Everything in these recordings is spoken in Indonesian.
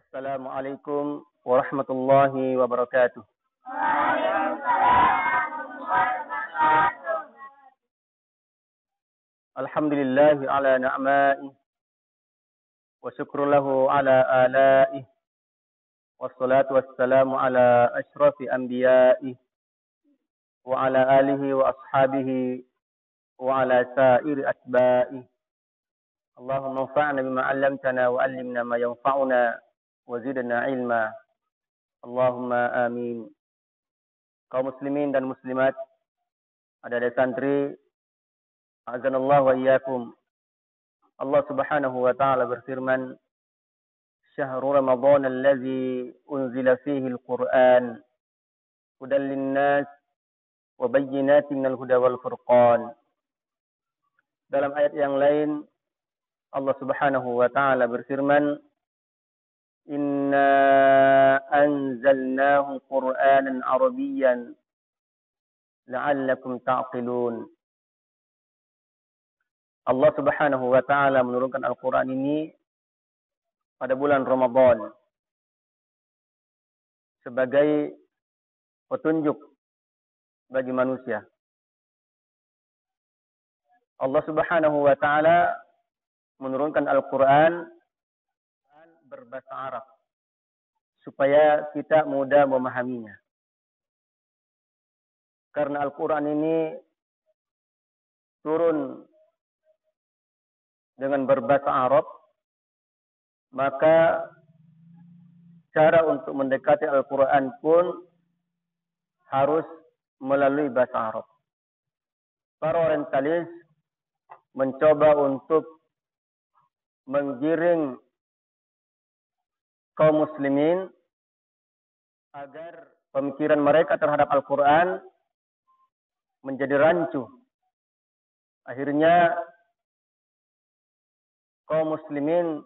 Assalamualaikum warahmatullahi wabarakatuh. Alhamdulillahi ala na'ma'i wa syukru lahu ala ala'i wassalatu wassalamu ala ashrafi anbiya'i wa ala alihi wa ashabihi wa ala sa'iri atba'i. Allahumma anfa'na bima 'allamtana wa 'allimna ma yanfa'una wa zidna ilma. Allahumma amin. Kaum muslimin dan muslimat, ada santri, azanallahu wa iyyakum. Allah Subhanahu wa taala berfirman, "Syahrul Ramadan allazi unzila fihi al-Qur'an hudan lin-nas wa bayyinatin minal huda wal furqan." Dalam ayat yang lain Allah Subhanahu wa taala berfirman, "Inna anzalnahu Qur'anan Arabiyyan la'allakum ta'qilun." Allah Subhanahu wa taala menurunkan Al-Qur'an ini pada bulan Ramadan sebagai petunjuk bagi manusia. Allah Subhanahu wa taala menurunkan Al-Qur'an berbahasa Arab supaya kita mudah memahaminya. Karena Al-Qur'an ini turun dengan berbahasa Arab, maka cara untuk mendekati Al-Qur'an pun harus melalui bahasa Arab. Para orientalis mencoba untuk menggiring kaum muslimin agar pemikiran mereka terhadap Al-Quran menjadi rancu. Akhirnya kaum muslimin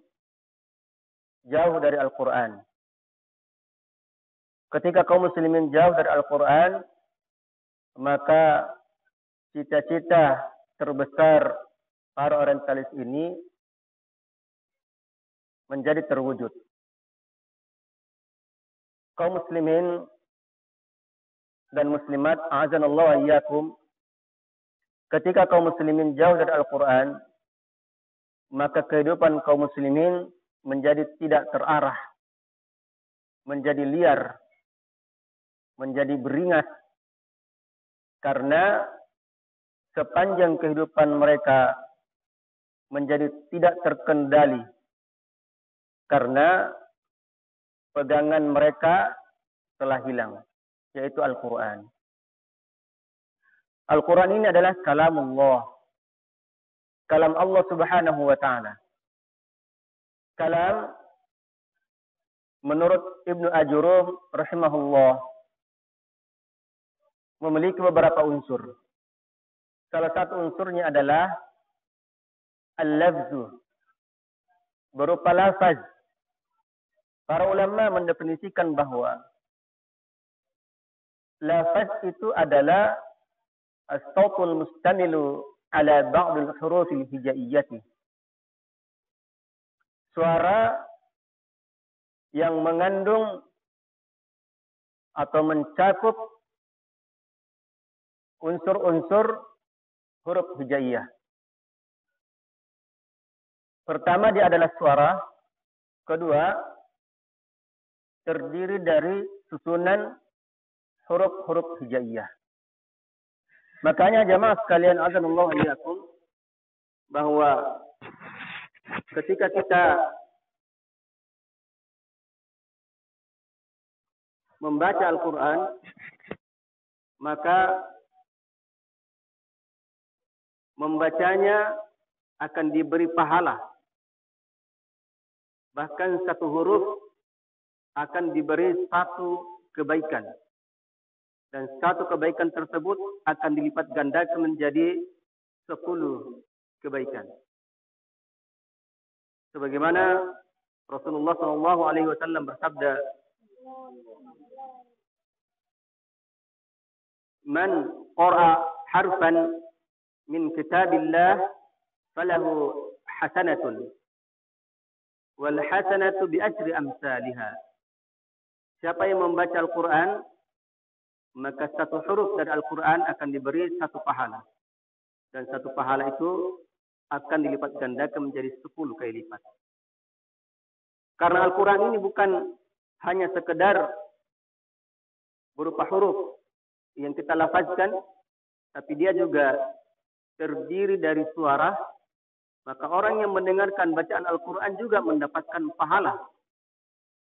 jauh dari Al-Quran. Ketika kaum muslimin jauh dari Al-Quran, maka cita-cita terbesar para orientalis ini menjadi terwujud. Kaum muslimin dan muslimat, a'azanallahu wa iyyakum, ketika kaum muslimin jauh dari Al-Quran, maka kehidupan kaum muslimin menjadi tidak terarah, menjadi liar, menjadi beringas, karena sepanjang kehidupan mereka menjadi tidak terkendali, karena pegangan mereka telah hilang, yaitu Al-Quran. Al-Quran ini adalah kalamullah, kalam Allah Subhanahu wa ta'ala. Kalam menurut Ibnu Ajurum rahimahullah memiliki beberapa unsur. Salah satu unsurnya adalah al-lafzu, berupa lafaz. Para ulama mendefinisikan bahwa lafaz itu adalah as-sautul mustamilu ala ba'dil hurufil hijaiyati. Suara yang mengandung atau mencakup unsur-unsur huruf hijaiyah. Pertama, dia adalah suara. Kedua, terdiri dari susunan huruf-huruf hijaiyah. Makanya jamaah sekalian, azanallahu iyyakum, bahwa ketika kita membaca Al-Quran, maka membacanya akan diberi pahala. Bahkan satu huruf akan diberi satu kebaikan. Dan satu kebaikan tersebut akan dilipat gandakan menjadi 10 kebaikan. Sebagaimana Rasulullah SAW bersabda, "Man qara'a harfan min kitabillah falahu hasanatun wal hasanatu bi asyri amsalha. Siapa yang membaca Al-Quran, maka satu huruf dari Al-Quran akan diberi satu pahala. Dan satu pahala itu akan dilipat gandakan menjadi 10 kali lipat. Karena Al-Quran ini bukan hanya sekedar berupa huruf yang kita lafazkan, tapi dia juga terdiri dari suara. Maka orang yang mendengarkan bacaan Al-Quran juga mendapatkan pahala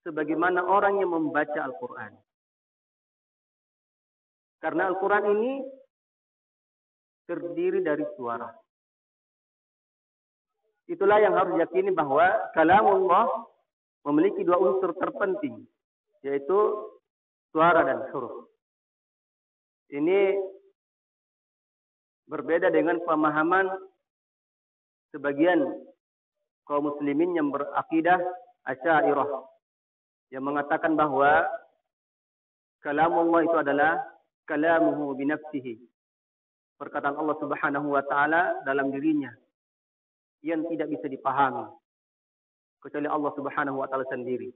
sebagaimana orang yang membaca Al-Quran. Karena Al-Quran ini terdiri dari suara. Itulah yang harus diyakini bahwa kalamullah memiliki 2 unsur terpenting, yaitu suara dan huruf. Ini berbeda dengan pemahaman sebagian kaum muslimin yang berakidah Asy'ariyah, yang mengatakan bahwa kalamullah itu adalah kalamuhu binafsihi, perkataan Allah Subhanahu wa taala dalam dirinya yang tidak bisa dipahami kecuali Allah Subhanahu wa taala sendiri.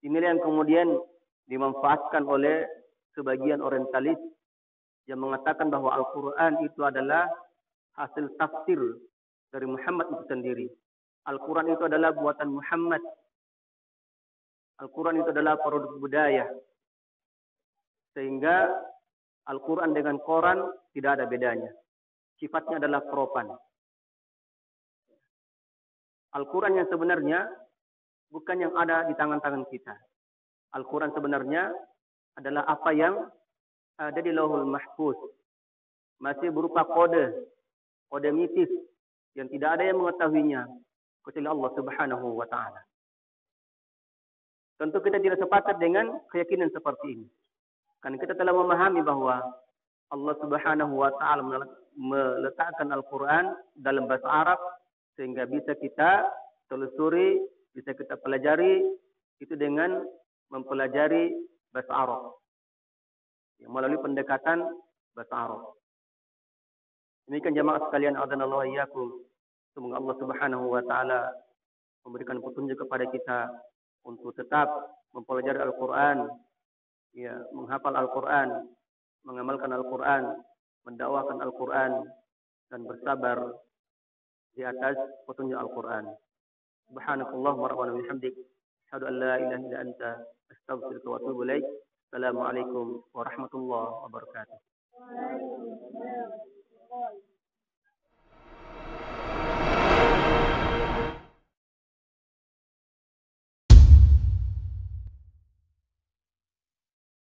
Inilah yang kemudian dimanfaatkan oleh sebagian orientalis yang mengatakan bahwa Al-Quran itu adalah hasil tafsir dari Muhammad itu sendiri. Al-Quran itu adalah buatan Muhammad. Al-Quran itu adalah produk budaya. Sehingga Al-Quran dengan Quran tidak ada bedanya. Sifatnya adalah propan. Al-Quran yang sebenarnya bukan yang ada di tangan-tangan kita. Al-Quran sebenarnya adalah apa yang ada di Lauhul Mahfuz. Masih berupa kode mitis yang tidak ada yang mengetahuinya kecuali Allah Subhanahu wa taala. Tentu kita tidak sepakat dengan keyakinan seperti ini. Karena kita telah memahami bahwa Allah Subhanahu wa taala meletakkan Al-Quran dalam bahasa Arab sehingga bisa kita telusuri, bisa kita pelajari itu dengan mempelajari bahasa Arab. Yang melalui pendekatan bahasa Arab. Demikian jamaah sekalian, a'adhanallahu wa iyyakum. Semoga Allah Subhanahu wa taala memberikan petunjuk kepada kita untuk tetap mempelajari Al-Quran, ya, menghafal Al-Quran, mengamalkan Al-Quran, mendakwahkan Al-Quran, dan bersabar di atas petunjuk Al-Quran. Subhanakallahumma rabbana wa bihamdik, asyhadu an la ilaha illa anta, astaghfiruka wa atubu ilaik. Assalamualaikum warahmatullahi wabarakatuh.